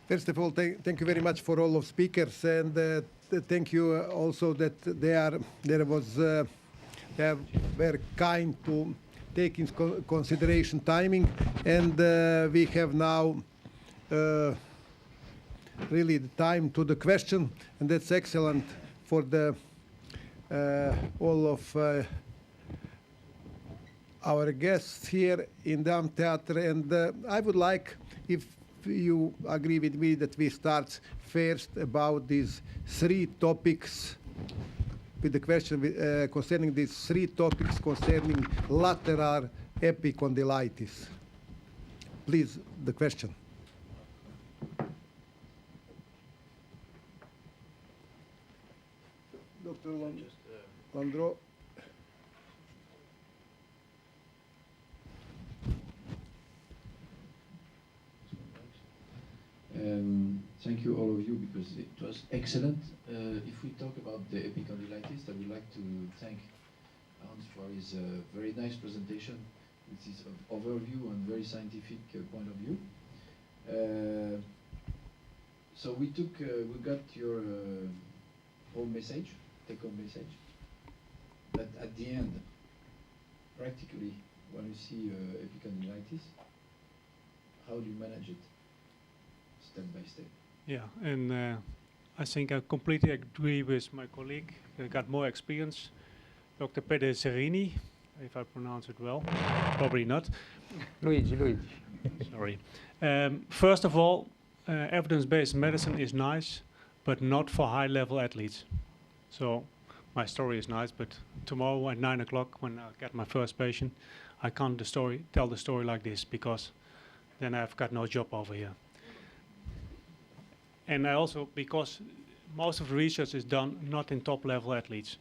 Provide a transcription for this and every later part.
First of all, thank you very much for all of speakers, and thank you also that they were kind to take into consideration timing, and we have now really the time to the question, and that's excellent for the all of our guests here in the Theater, and I would like, if you agree with me, that we start first about these three topics, with the question concerning these three topics concerning lateral epicondylitis. Please, the question. Dr. Landro. Thank you all of you, because it was excellent. If we talk about the epicondylitis, I would like to thank Hans for his very nice presentation with his overview and very scientific point of view. So we got your home message, take-home message, but at the end, practically, when you see epicondylitis, how do you manage it? Step by step. Yeah, and I think I completely agree with my colleague. I got more experience, Dr. Pederserini, if I pronounce it well. Probably not. Luigi. Sorry. First of all, evidence-based medicine is nice, but not for high-level athletes. So my story is nice, but tomorrow at 9 o'clock, when I get my first patient, I can't tell the story like this, because then I've got no job over here. And I also, because most of the research is done not in top-level athletes.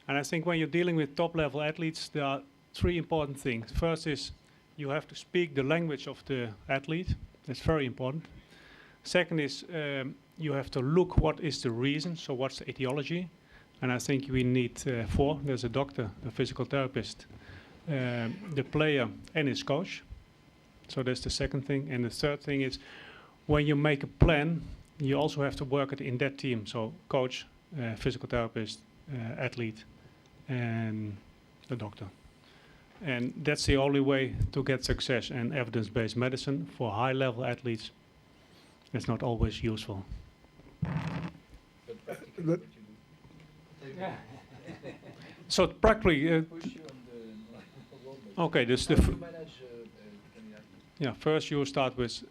And I think when you're dealing with top-level athletes, there are three important things. First is you have to speak the language of the athlete. That's very important. Second is you have to look what is the reason, so what's the etiology. And I think we need four. There's a doctor, a physical therapist, the player, and his coach. So that's the second thing. And the third thing is when you make a plan, you also have to work it in that team. So coach, physical therapist, athlete, and the doctor. And that's the only way to get success. And evidence-based medicine for high-level athletes is not always useful. But practically, what you do? So practically, okay, this the. Yeah, first you start with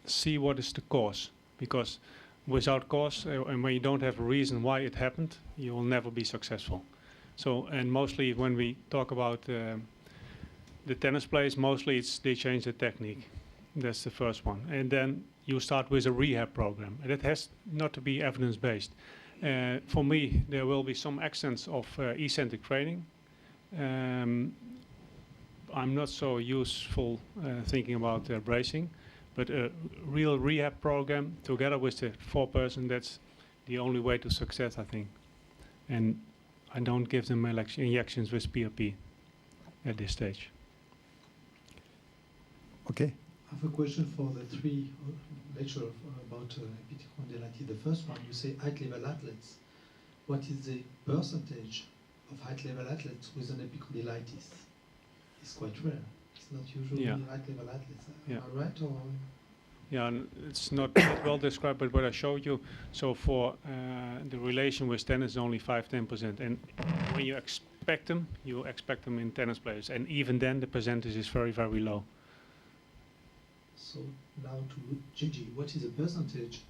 see what is the cause, because without cause and when you don't have a reason why it happened, you will never be successful. So, and mostly when we talk about the tennis players, mostly they change the technique. That's the first one. And then you start with a rehab program. And it has not to be evidence-based. For me, there will be some accents of eccentric training. I'm not so useful thinking about bracing, but a real rehab program together with the four-person, that's the only way to success, I think. And I don't give them injections with PRP at this stage. Okay. I have a question for the three lecturers about epicondylitis. The first one, you say high-level athletes. What is the percentage of high-level athletes with an epicondylitis? It's quite rare. It's not usually high-level athletes. Am I right? Or? Yeah, it's not that well described, but what I showed you. So for the relation with tennis is only 5–10%. And when you expect them in tennis players. And even then, the percentage is very, very low. So now to Gigi, what is the percentage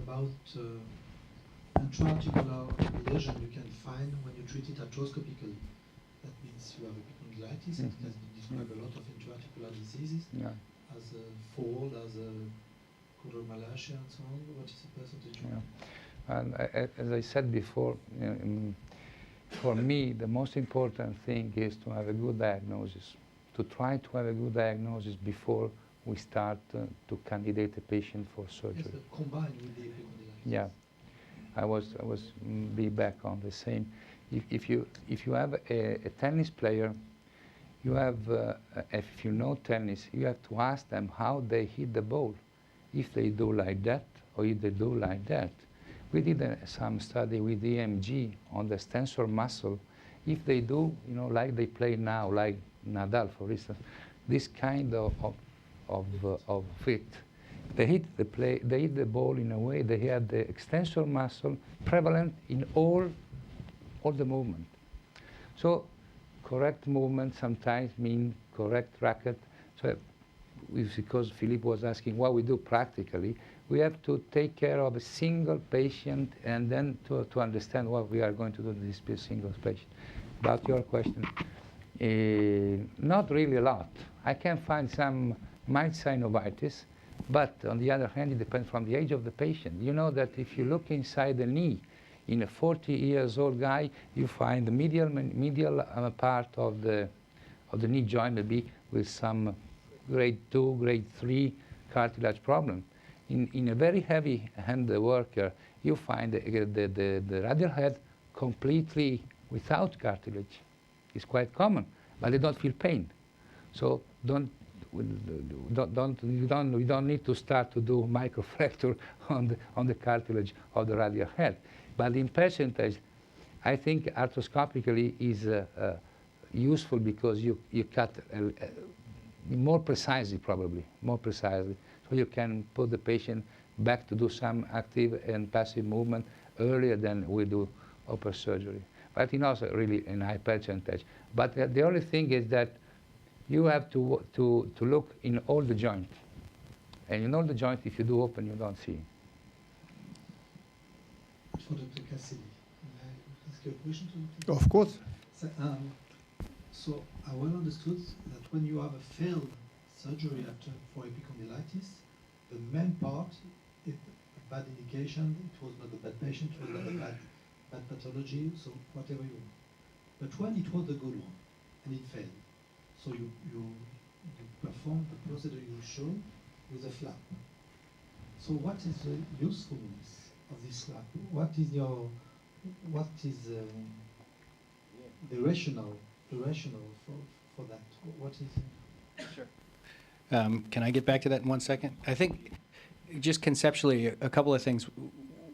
about intra-articular lesion you can find when you treat it arthroscopically? That means you have epicondylitis. It has been described a lot of intra-articular diseases, as a fall, as a chondromalacia, and so on. What is the percentage? And as I said before, for me, the most important thing is to have a good diagnosis. To try to have a good diagnosis before we start to candidate a patient for surgery. Yes, but combined with the epicondylitis. Yeah, I was be back on the same. If you have a tennis player, you have if you know tennis, you have to ask them how they hit the ball, if they do like that or if they do like that. We did some study with EMG on the extensor muscle. If they do, like they play now, like Nadal, for instance, this kind of fit, they hit the ball in a way they had the extensor muscle prevalent in all the movement. So correct movement sometimes mean correct racket. So because Philippe was asking what we do practically, we have to take care of a single patient and then to understand what we are going to do with this single patient. About your question, not really a lot. I can find some mild synovitis, but on the other hand, it depends from the age of the patient. You know that if you look inside the knee, in a 40-year-old guy, you find the medial part of the knee joint maybe with some grade 2, grade 3 cartilage problem. In a very heavy-hand worker, you find the radial head completely without cartilage. It's quite common, but they don't feel pain. So we don't need to start to do microfracture on the cartilage of the radial head. But in percentage, I think arthroscopically is useful because you cut more precisely, probably, more precisely. So you can put the patient back to do some active and passive movement earlier than we do open surgery. But also really in high percentage. But the only thing is that you have to look in all the joints. And in all the joints, if you do open, you don't see. For Dr. Cassidy, may I ask you a question to Dr. Of course. So I well understood that when you have a failed surgery for epicondylitis, the main part is a bad indication. It was not a bad patient, it was not a bad pathology, so whatever you want. But when it was a good one and it failed, so you perform the procedure you showed with a flap. So what is the usefulness of this flap? What is the rationale for that? What is it? Sure. Can I get back to that in 1 second? I think just conceptually, a couple of things.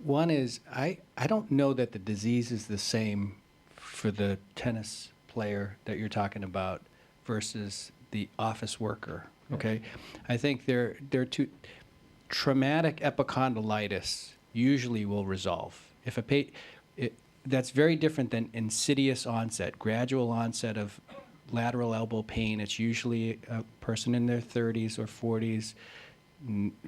One is I don't know that the disease is the same for the tennis player that you're talking about versus the office worker. Okay, I think they're two. Traumatic epicondylitis usually will resolve. If that's very different than insidious onset, gradual onset of lateral elbow pain. It's usually a person in their 30s or 40s.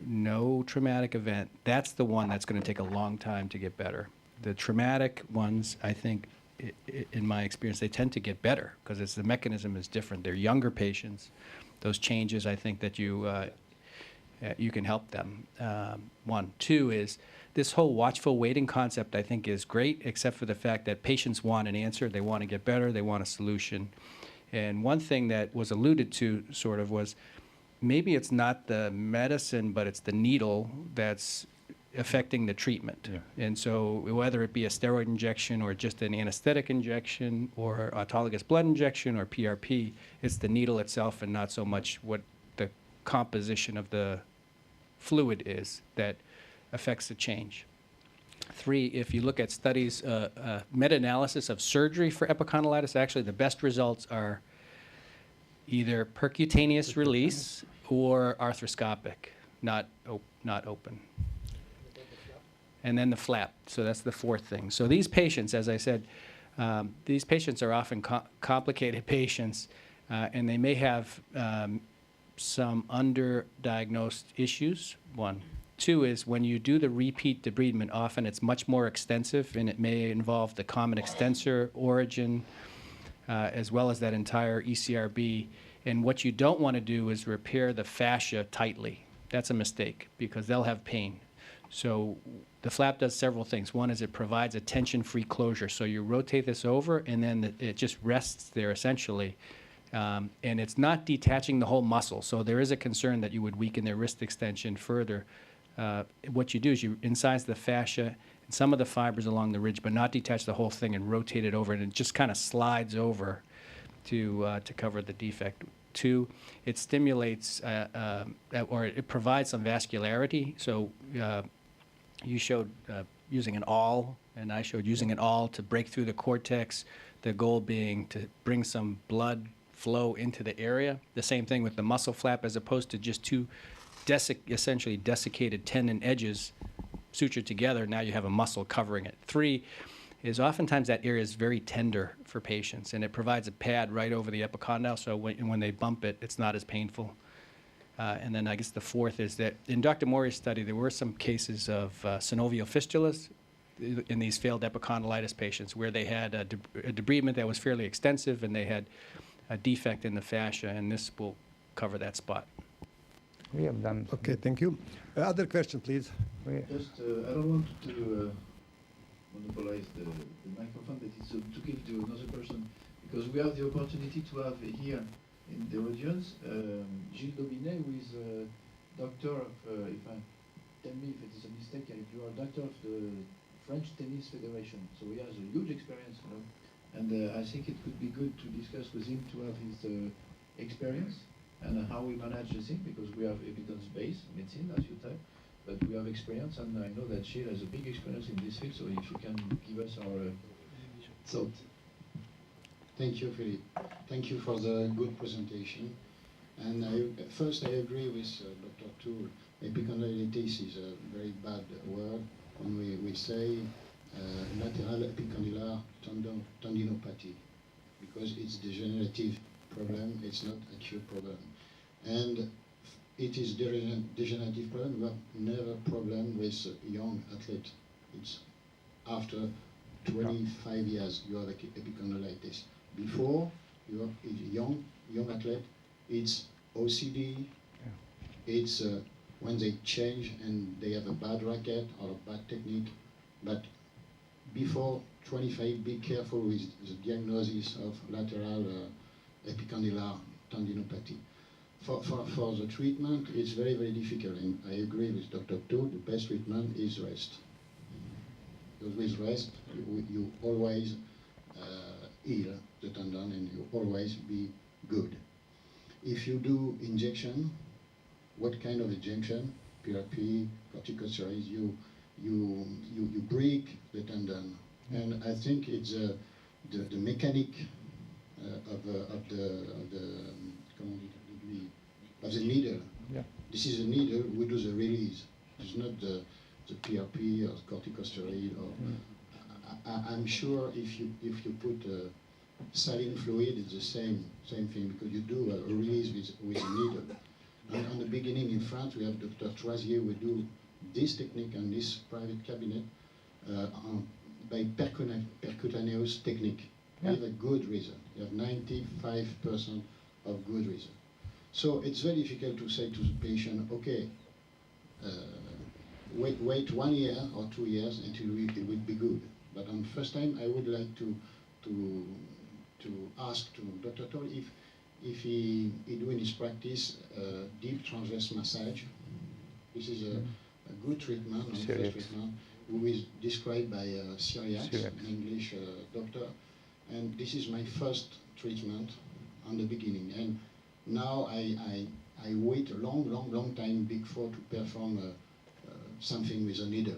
No traumatic event. That's the one that's going to take a long time to get better. The traumatic ones, I think, in my experience, they tend to get better because the mechanism is different. They're younger patients. Those changes, I think that you can help them. One. Two is this whole watchful waiting concept, I think, is great, except for the fact that patients want an answer. They want to get better. They want a solution. And one thing that was alluded to sort of was maybe it's not the medicine, but it's the needle that's affecting the treatment. Yeah. And so whether it be a steroid injection or just an anesthetic injection or autologous blood injection or PRP, it's the needle itself and not so much what the composition of the fluid is that affects the change. Three, if you look at studies, meta-analysis of surgery for epicondylitis, actually the best results are either percutaneous release or arthroscopic, not open. And then the flap. So that's the fourth thing. So these patients, as I said, these patients are often complicated patients, and they may have some underdiagnosed issues, one. Two is when you do the repeat debridement, often it's much more extensive, and it may involve the common extensor origin, as well as that entire ECRB. And what you don't want to do is repair the fascia tightly. That's a mistake, because they'll have pain. So the flap does several things. One is it provides a tension-free closure. So you rotate this over, and then it just rests there, essentially. And it's not detaching the whole muscle. So there is a concern that you would weaken their wrist extension further. What you do is you incise the fascia and some of the fibers along the ridge, but not detach the whole thing and rotate it over, and it just kind of slides over to cover the defect. Two, it stimulates or it provides some vascularity. So you showed using an awl, and I showed using an awl to break through the cortex, the goal being to bring some blood flow into the area. The same thing with the muscle flap, as opposed to just two essentially desiccated tendon edges sutured together. Now you have a muscle covering it. Three is oftentimes that area is very tender for patients, and it provides a pad right over the epicondyle, so when they bump it, it's not as painful. And then I guess the fourth is that in Dr. Mori's study, there were some cases of synovial fistulas in these failed epicondylitis patients where they had a debridement that was fairly extensive, and they had a defect in the fascia, and this will cover that spot. We have done. Okay, thank you. Other question, please. Just, I don't want to monopolize the microphone, but it's to give to another person, because we have the opportunity to have here in the audience Gilles Dobinet, who is a doctor of, tell me if it is a mistake, if you are a doctor of the French Tennis Federation, so he has a huge experience, you know, and I think it could be good to discuss with him to have his experience and how we manage the thing, because we have evidence-based medicine, as you type, but we have experience, and I know that Gilles has a big experience in this field, so if you can give us our thought. Thank you, Philippe. Thank you for the good presentation. And first, I agree with Dr. Toul. Epicondylitis is a very bad word when we say lateral epicondylar tendinopathy, because it's degenerative problem, it's not acute problem. And it is degenerative problem. We have never problem with young athlete. It's after 25 years you have epicondylitis. Before you are young athlete, it's OCD. It's when they change and they have a bad racket or a bad technique. But before 25, be careful with the diagnosis of lateral epicondylar tendinopathy. For the treatment, it's very, very difficult, and I agree with Dr. Toul, the best treatment is rest. Because with rest, you always heal the tendon and you always be good. If you do injection, what kind of injection? PRP, corticosteroids, you break the tendon. And I think it's the mechanic of the needle. Yeah. This is a needle, we do the release. It's not the PRP or corticosteroid. Or I'm sure if you put saline fluid, it's the same thing, because you do a release with a needle. And on the beginning in France, we have Dr. Troisier, we do this technique and this private cabinet by percutaneous technique. Yeah. We have a good result. You have 95% of good result. So it's very difficult to say to the patient, okay, wait 1 year or 2 years until it will be good. But on first time, I would like to ask to Dr. Toll if he do in his practice deep transverse massage. This is a good treatment, first treatment, who is described by Syriac, an English doctor. And this is my first treatment on the beginning. And now I wait a long time before to perform something with a needle.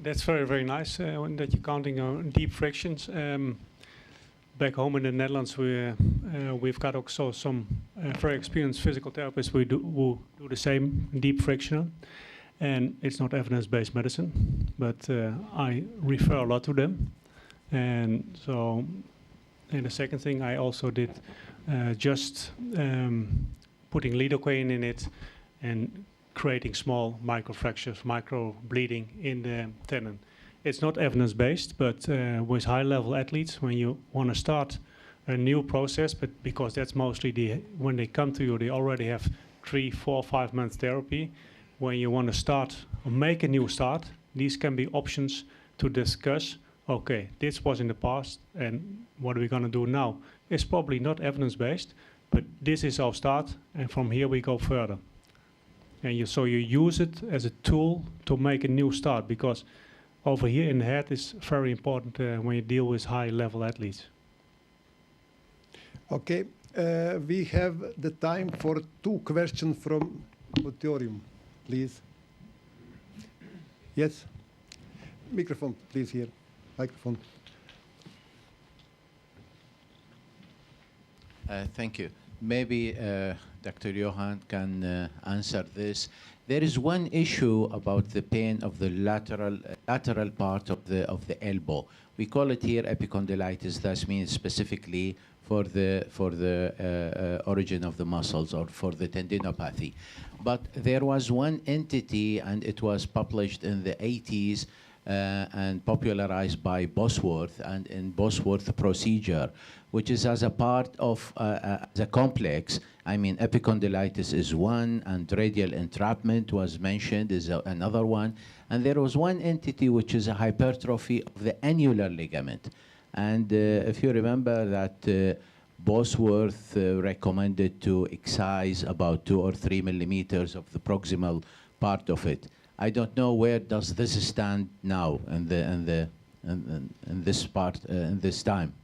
That's very, very nice that you're counting on deep frictions. Back home in the Netherlands, we've got also some very experienced physical therapists who do the same deep frictional. And it's not evidence-based medicine, but I refer a lot to them. And so, and the second thing I also did, just putting lidocaine in it and creating small microfractures, micro bleeding in the tendon. It's not evidence-based, but with high-level athletes, when you want to start a new process, but because that's mostly when they come to you, they already have 3, 4, 5 months therapy. When you want to start or make a new start, these can be options to discuss. Okay, this was in the past, and what are we going to do now? It's probably not evidence-based, but this is our start, and from here we go further. And so you use it as a tool to make a new start, because over here in the head is very important when you deal with high-level athletes. Okay, we have the time for 2 questions from auditorium, please. Yes? Microphone, please, here. Microphone. Thank you. Maybe Dr. Johan can answer this. There is one issue about the pain of the lateral part of the elbow. We call it here epicondylitis. That means specifically for the origin of the muscles or for the tendinopathy. But there was one entity, and it was published in the 80s and popularized by Bosworth and in Bosworth procedure, which is as a part of the complex. I mean, epicondylitis is one, and radial entrapment was mentioned is another one. And there was one entity which is a hypertrophy of the annular ligament. And if you remember that Bosworth recommended to excise about 2 or 3 millimeters of the proximal part of it. I don't know where does this stand now in this part in this time.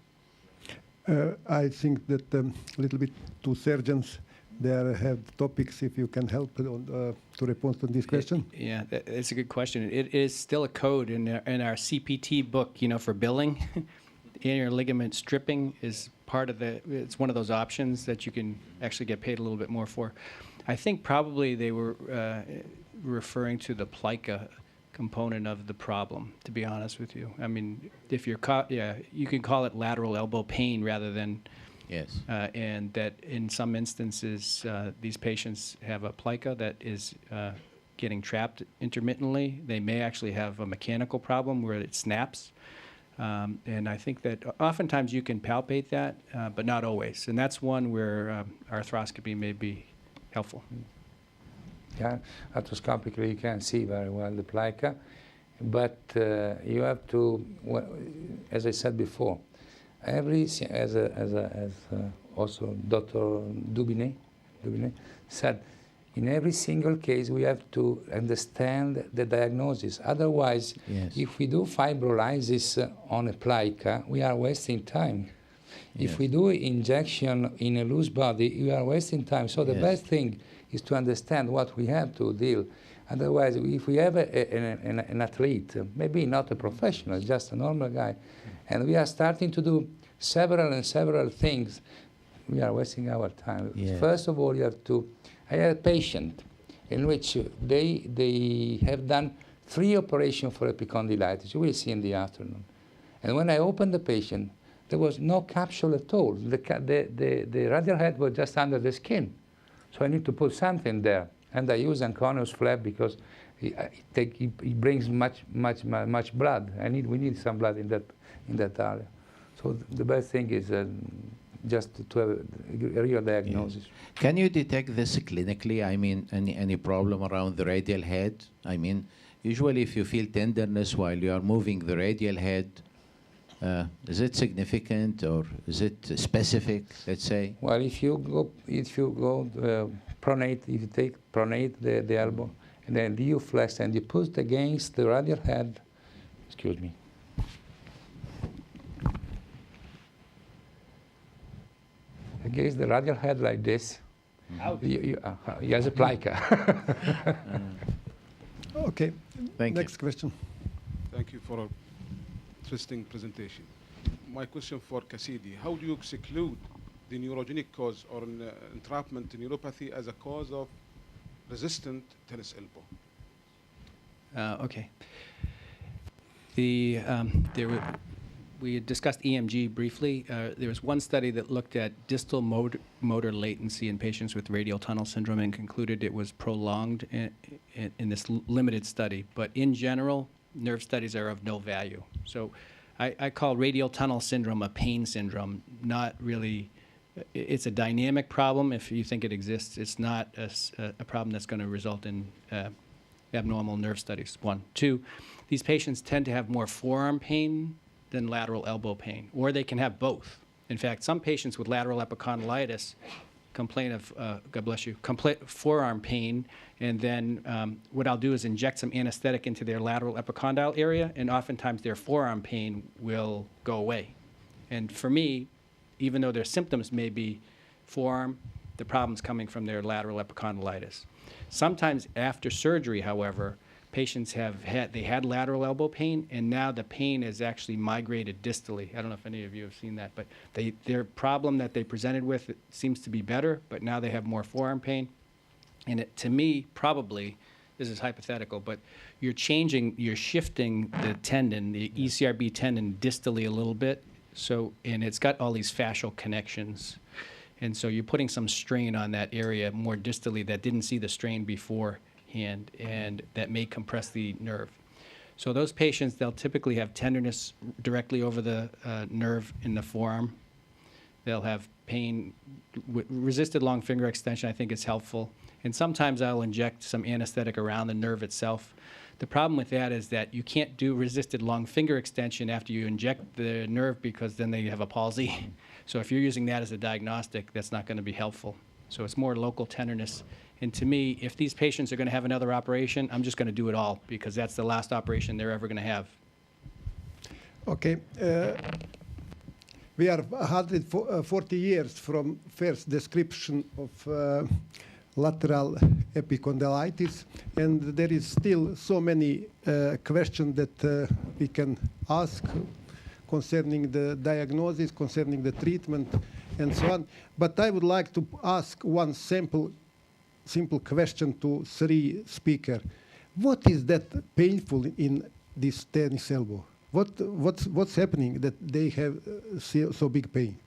I think that a little bit to surgeons, they have topics, if you can help to respond to this question. Yeah, it's a good question. It is still a code in our CPT book, you know, for billing. Annular ligament stripping is part of it's one of those options that you can actually get paid a little bit more for. I think probably they were referring to the plica component of the problem, to be honest with you. I mean, if you're you can call it lateral elbow pain rather than yes. And that in some instances these patients have a plica that is getting trapped intermittently. They may actually have a mechanical problem where it snaps. And I think that oftentimes you can palpate that, but not always. And that's one where arthroscopy may be helpful. Yeah, arthroscopically you can see very well the plica, but you have to, as I said before, also Dr. Dubinet said, in every single case we have to understand the diagnosis. Otherwise, yes. If we do fibrolysis on a plica, we are wasting time. Yes. If we do injection in a loose body, we are wasting time. So the yes. best thing is to understand what we have to deal. Otherwise, if we have an athlete, maybe not a professional, just a normal guy, and we are starting to do several things, we are wasting our time. Yes. First of all, you have to. I had a patient in which they have done 3 operations for epicondylitis. You will see in the afternoon. And when I opened the patient, there was no capsule at all. The radial head was just under the skin. So I need to put something there. And I use Anconus flap because it brings much blood. We need some blood in that area. So the best thing is just to have a real diagnosis. Yes. Can you detect this clinically? I mean, any problem around the radial head? I mean, usually if you feel tenderness while you are moving the radial head, is it significant or is it specific, let's say? Well, if you go pronate, if you take pronate the elbow, and then you flex and you push against the radial head, excuse me. Against the radial head like this, you has a plica. Okay, Thank next you. question. Thank you for an interesting presentation. My question for Cassidy, how do you exclude the neurogenic cause or entrapment neuropathy as a cause of resistant tennis elbow? Okay. We had discussed EMG briefly. There was one study that looked at distal motor latency in patients with radial tunnel syndrome and concluded it was prolonged in this limited study. But in general, nerve studies are of no value. So I call radial tunnel syndrome a pain syndrome, not really. It's a dynamic problem if you think it exists. It's not a problem that's going to result in abnormal nerve studies, 1. 2, these patients tend to have more forearm pain than lateral elbow pain, or they can have both. In fact, some patients with lateral epicondylitis complain of, God bless you, forearm pain, and then what I'll do is inject some anesthetic into their lateral epicondyle area, and oftentimes their forearm pain will go away. And for me, even though their symptoms may be forearm, the problem's coming from their lateral epicondylitis. Sometimes after surgery, however, patients they had lateral elbow pain, and now the pain has actually migrated distally. I don't know if any of you have seen that, but their problem that they presented with seems to be better, but now they have more forearm pain. And to me, probably, this is hypothetical, but you're shifting the tendon, the ECRB tendon, distally a little bit. So, and it's got all these fascial connections. And so you're putting some strain on that area more distally that didn't see the strain beforehand, and that may compress the nerve. So those patients, they'll typically have tenderness directly over the nerve in the forearm. They'll have pain. Resisted long finger extension, I think, is helpful. And sometimes I'll inject some anesthetic around the nerve itself. The problem with that is that you can't do resisted long finger extension after you inject the nerve, because then they have a palsy. So if you're using that as a diagnostic, that's not going to be helpful. So it's more local tenderness. And to me, if these patients are going to have another operation, I'm just going to do it all, because that's the last operation they're ever going to have. Okay. We are 140 years from first description of lateral epicondylitis, and there is still so many questions that we can ask concerning the diagnosis, concerning the treatment, and so on. But I would like to ask one simple question to three speakers. What is that painful in this tennis elbow? What's happening that they have so big pain?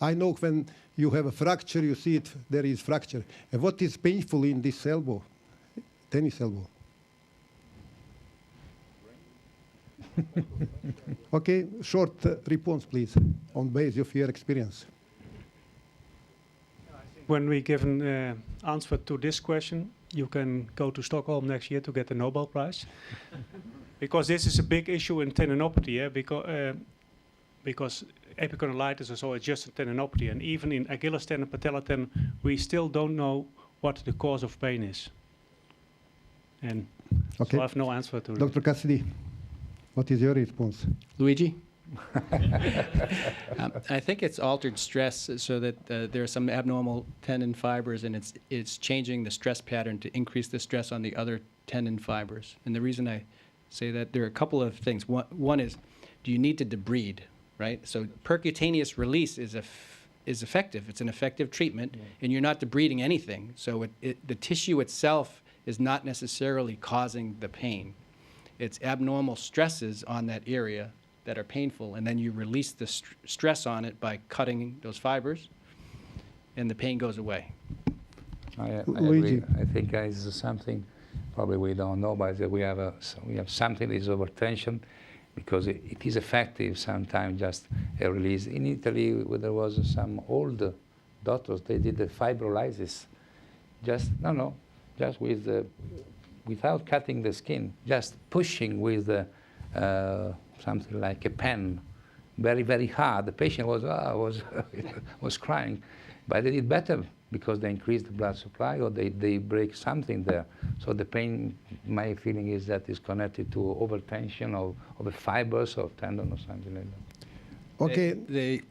I know when you have a fracture, you see it, there is fracture. And what is painful in this elbow, tennis elbow? Okay, short response, please, on base of your experience. When we give an answer to this question, you can go to Stockholm next year to get the Nobel Prize. Because this is a big issue in tendinopathy, because epicondylitis is always just a tendinopathy, and even in Achilles tendon, patella tendon, we still don't know what the cause of pain is. And okay. So I have no answer to that. Dr. Cassidy, what is your response? Luigi? I think it's altered stress, so that there are some abnormal tendon fibers, and it's changing the stress pattern to increase the stress on the other tendon fibers. And the reason I say that, there are a couple of things. One is, do you need to debride, right? So percutaneous release is effective. It's an effective treatment, and you're not debriding anything. So the tissue itself is not necessarily causing the pain. It's abnormal stresses on that area that are painful, and then you release the stress on it by cutting those fibers, and the pain goes away. I agree. I think it's something probably we don't know, but we have something that is overtension, because it is effective sometimes, just a release. In Italy, there was some old doctors, they did the fibrolysis, just with without cutting the skin, just pushing with something like a pen, very, very hard. The patient was crying, but they did better because they increased the blood supply, or they break something there. So the pain, my feeling is that is connected to overtension of the fibers of tendon or something like that. Okay.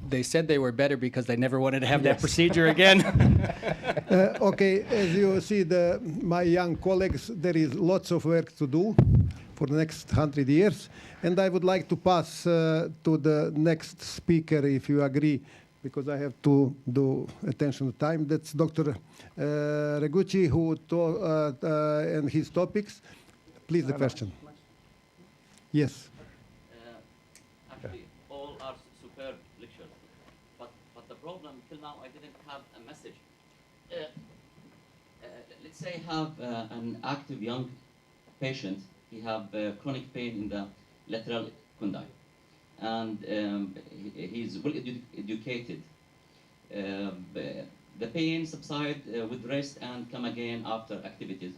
They said they were better because they never wanted to have that procedure again. Okay, as you see, my young colleagues, there is lots of work to do for the next 100 years. And I would like to pass to the next speaker, if you agree, because I have to do attention to time. That's Dr. Regucci, who and his topics. Please, the question. Yes. Actually, all are superb lectures, but the problem till now, I didn't have a message. Let's say I have an active young patient. He have chronic pain in the lateral condyle, and he's well educated. The pain subside with rest and come again after activities.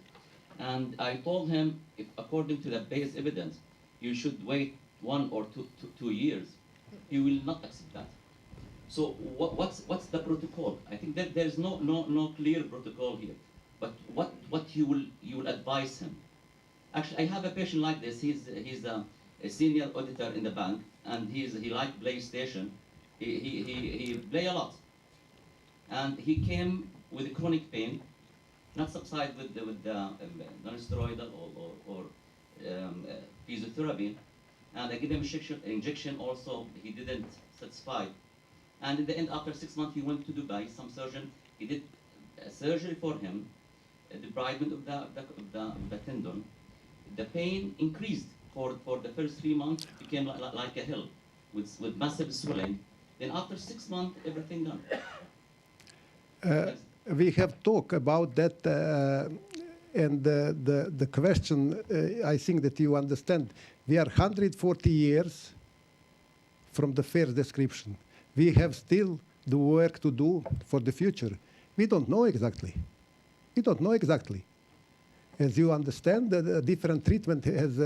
And I told him, if according to the base evidence, you should wait 1 or 2 years. He will not accept that. So what's the protocol? I think that there's no clear protocol here. But what you will advise him? Actually, I have a patient like this. He's a senior auditor in the bank, and he likes PlayStation, he play a lot. And he came with chronic pain, not subside with the non-steroidal or physiotherapy. And I gave him injection also, he didn't satisfy. And in the end, after 6 months, he went to Dubai, some surgeon, he did a surgery for him, a debridement of the tendon. The pain increased for the first 3 months, became like a hill with massive swelling. Then after 6 months, everything done. We have talked about that, and the question, I think that you understand. We are 140 years from the first description. We have still the work to do for the future. We don't know exactly. We don't know exactly. As you understand, the different treatment as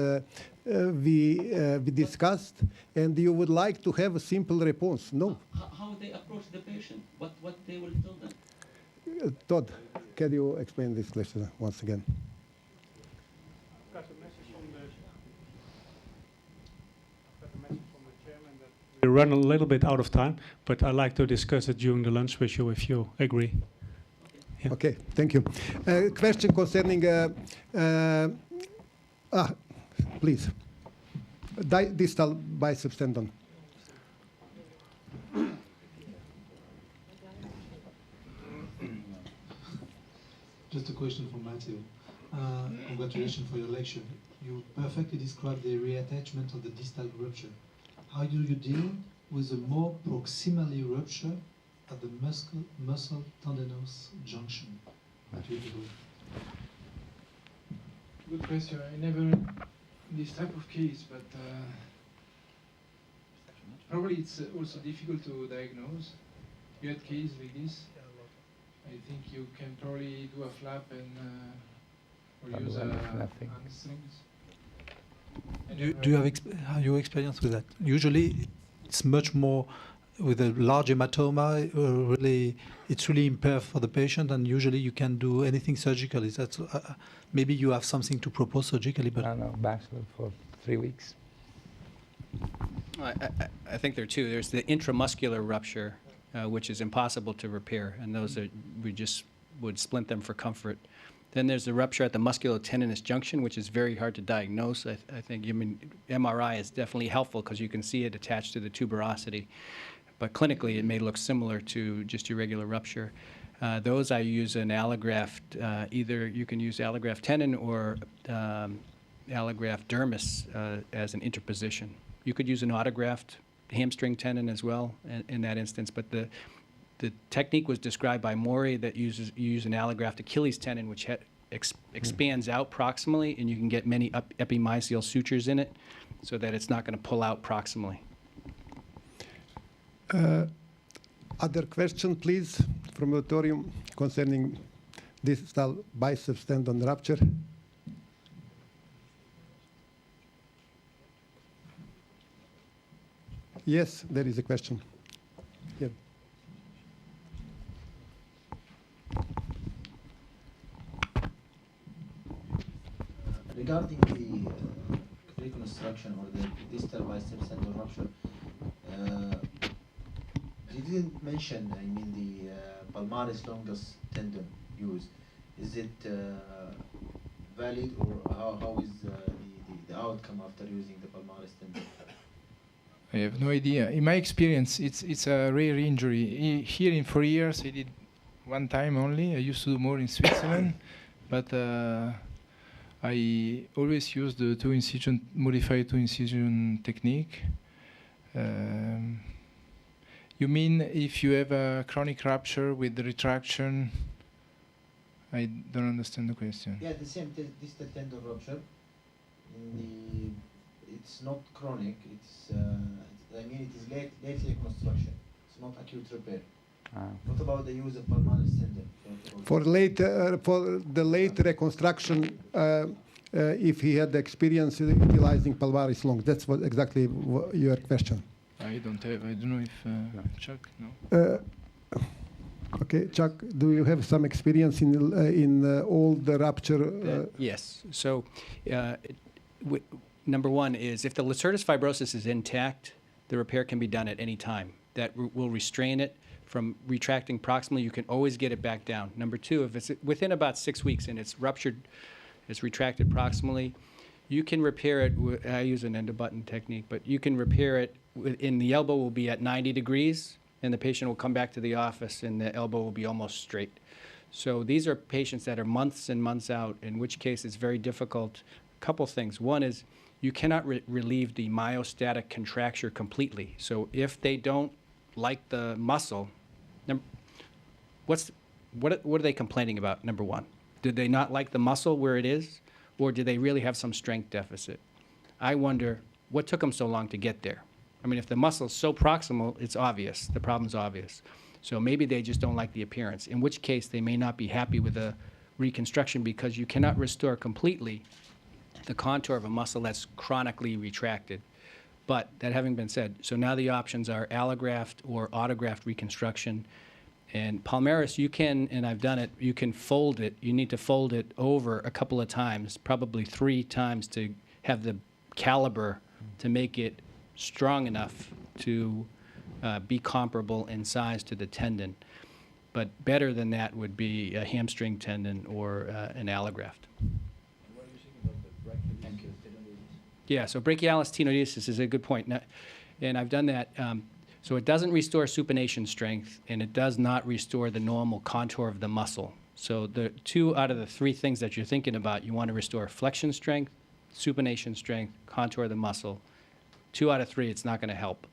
we discussed, and you would like to have a simple response. No. How they approach the patient? What they will tell them? Todd, can you explain this question once again? I've got a message from the chairman that we run a little bit out of time, but I'd like to discuss it during the lunch with you if you agree. Yeah. Okay, thank you. Question concerning, please, distal biceps tendon. Just a question from Matthew. Congratulations for your lecture. You perfectly described the reattachment of the distal rupture. How do you deal with a more proximally rupture at the muscle tendinous junction? What do you do? Good question. I never this type of case, but probably it's also difficult to diagnose. You had cases like this. I think you can probably do a flap and or use hamstrings. Do you have your experience with that? Usually, it's much more with a large hematoma. Really, it's really impaired for the patient, and usually you can do anything surgically. That's maybe you have something to propose surgically, but no, bachelor for 3 weeks. I think there are two. There's the intramuscular rupture, which is impossible to repair, and those are, we just would splint them for comfort. Then there's the rupture at the musculotendinous junction, which is very hard to diagnose. I think MRI is definitely helpful because you can see it attached to the tuberosity, but clinically it may look similar to just your regular rupture. Those I use an allograft, either you can use allograft tendon or allograft dermis as an interposition. You could use an autograft hamstring tendon as well in that instance, but the technique was described by Mori that you use an allograft Achilles tendon, which expands out proximally, and you can get many epimysial sutures in it so that it's not going to pull out proximally. Other question, please, from the auditorium concerning distal biceps tendon rupture. Yes, there is a question. Here. Regarding the reconstruction or the distal biceps tendon rupture, you didn't mention, I mean, the palmaris longus tendon use. Is it valid, or how is the outcome after using the palmaris tendon? I have no idea. In my experience, it's a rare injury. Here in 4 years, I did one time only. I used to do more in Switzerland, but I always use the modified two incision technique. You mean if you have a chronic rupture with the retraction? I don't understand the question. Yeah, the same distal tendon rupture. It's not chronic. It's I mean, it is late reconstruction. It's not acute repair. What about the use of palmaris tendon? For the late reconstruction, if he had experience utilizing palmaris long, that's what exactly your question. I don't know if Chuck, no. Okay, Chuck, do you have some experience in all the rupture? Yes. So, number one is if the lacertus fibrosus is intact, the repair can be done at any time. that will restrain it from retracting proximally, you can always get it back down. Number two, if it's within about 6 weeks and it's ruptured, it's retracted proximally, you can repair it. I use an end-of-button technique, but you can repair it. In the elbow will be at 90 degrees, and the patient will come back to the office, and the elbow will be almost straight. So these are patients that are months and months out, in which case it's very difficult. A couple things. One is you cannot relieve the myostatic contracture completely. So if they don't like the muscle, what are they complaining about, number one? Did they not like the muscle where it is, or did they really have some strength deficit? I wonder what took them so long to get there. I mean, if the muscle's so proximal, it's obvious. The problem's obvious. So maybe they just don't like the appearance, in which case they may not be happy with the reconstruction because you cannot restore completely the contour of a muscle that's chronically retracted. But that having been said, so now the options are allograft or autograft reconstruction. And palmaris, you can, and I've done it, you can fold it. You need to fold it over a couple of times, probably 3 times, to have the caliber to make it strong enough to be comparable in size to the tendon. But better than that would be a hamstring tendon or an allograft. What do you think about the brachialis tenodesis? Yeah, so brachialis tenodesis is a good point. Now, and I've done that. So it doesn't restore supination strength, and it does not restore the normal contour of the muscle. So the 2 out of the 3 things that you're thinking about, you want to restore flexion strength, supination strength, contour of the muscle. 2 out of 3, it's not going to help.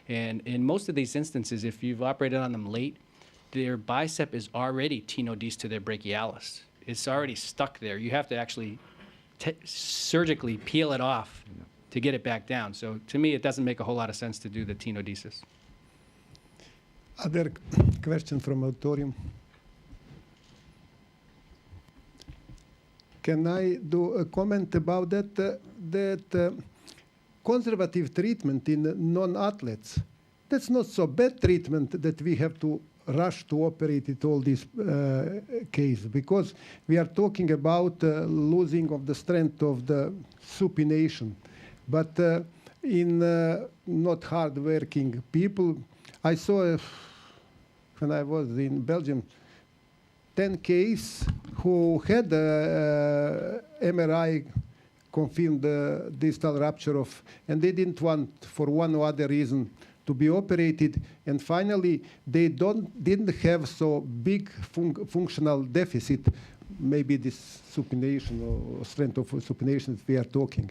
And in most of these instances, if you've operated on them late, their bicep is already tenodese to their brachialis. It's already stuck there. You have to actually surgically peel it off to get it back down. So to me, it doesn't make a whole lot of sense to do the tenodesis. Other question from auditorium? Can I do a comment about that? Conservative treatment in non-athletes, that's not so bad treatment that we have to rush to operate it all this case, because we are talking about losing of the strength of the supination. But in not hard-working people, I saw, when I was in Belgium, 10 cases who had MRI confirmed the distal rupture of, and they didn't want, for one or other reason, to be operated. And finally, they didn't have so big functional deficit, maybe this supination or strength of supination that we are talking.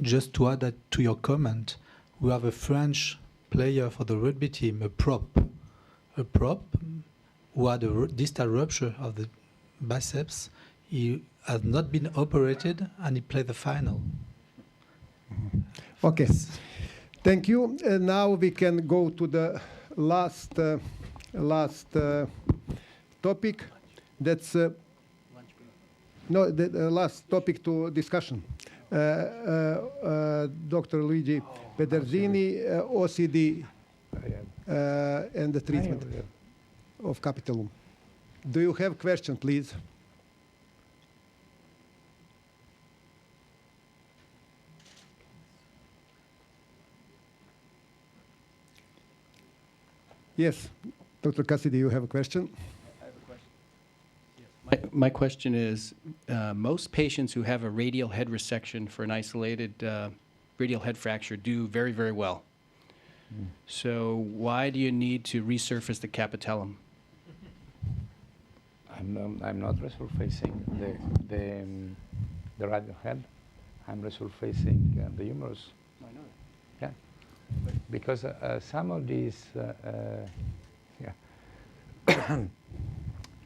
Just to add that to your comment, we have a French player for the rugby team, a prop who had a distal rupture of the biceps. He has not been operated, and he played the final. Okay, thank you. And now we can go to the last topic. That's no, the last topic to discussion. Dr. Luigi Pederzini, OCD, and the treatment of capitulum. Do you have question, please? Yes, Dr. Cassidy, you have a question? I have a question. Yes. My question is, most patients who have a radial head resection for an isolated radial head fracture do very, very well. So why do you need to resurface the capitellum? I'm not resurfacing the radial head. I'm resurfacing the humerus. I know that. Yeah, because some of these,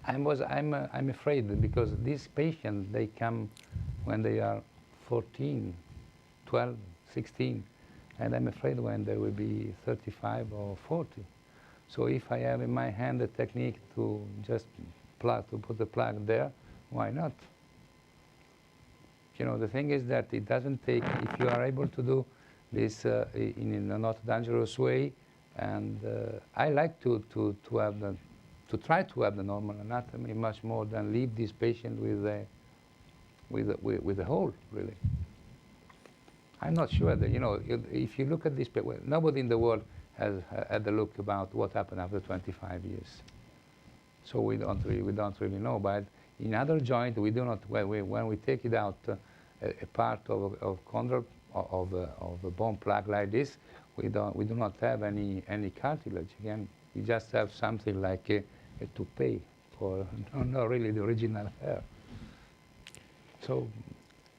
I'm afraid because these patients, they come when they are 14, 12, 16, and I'm afraid when they will be 35 or 40. So if I have in my hand a technique to just put the plug there, why not? You know, the thing is that it doesn't take, if you are able to do this in a not dangerous way, and I like to try to have the normal anatomy much more than leave this patient with a hole, really. I'm not sure that, you know, if you look at this, nobody in the world had a look about what happened after 25 years. So we don't really know. But in other joint, we do not. When we take it out, a part of chondral of a bone plaque like this, we do not have any cartilage. Again, we just have something like a toupee, or not really the original hair. So,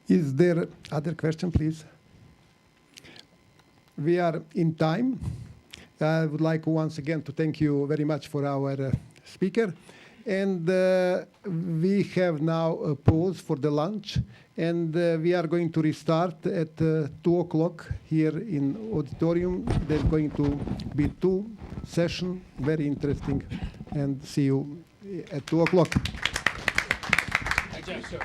is there other question, please? We are in time. I would like once again to thank you very much for our speaker. And we have now a pause for the lunch. And we are going to restart at 2 o'clock here in auditorium. There's going to be 2 sessions, very interesting. And see you at 2 o'clock. Thank you, sir.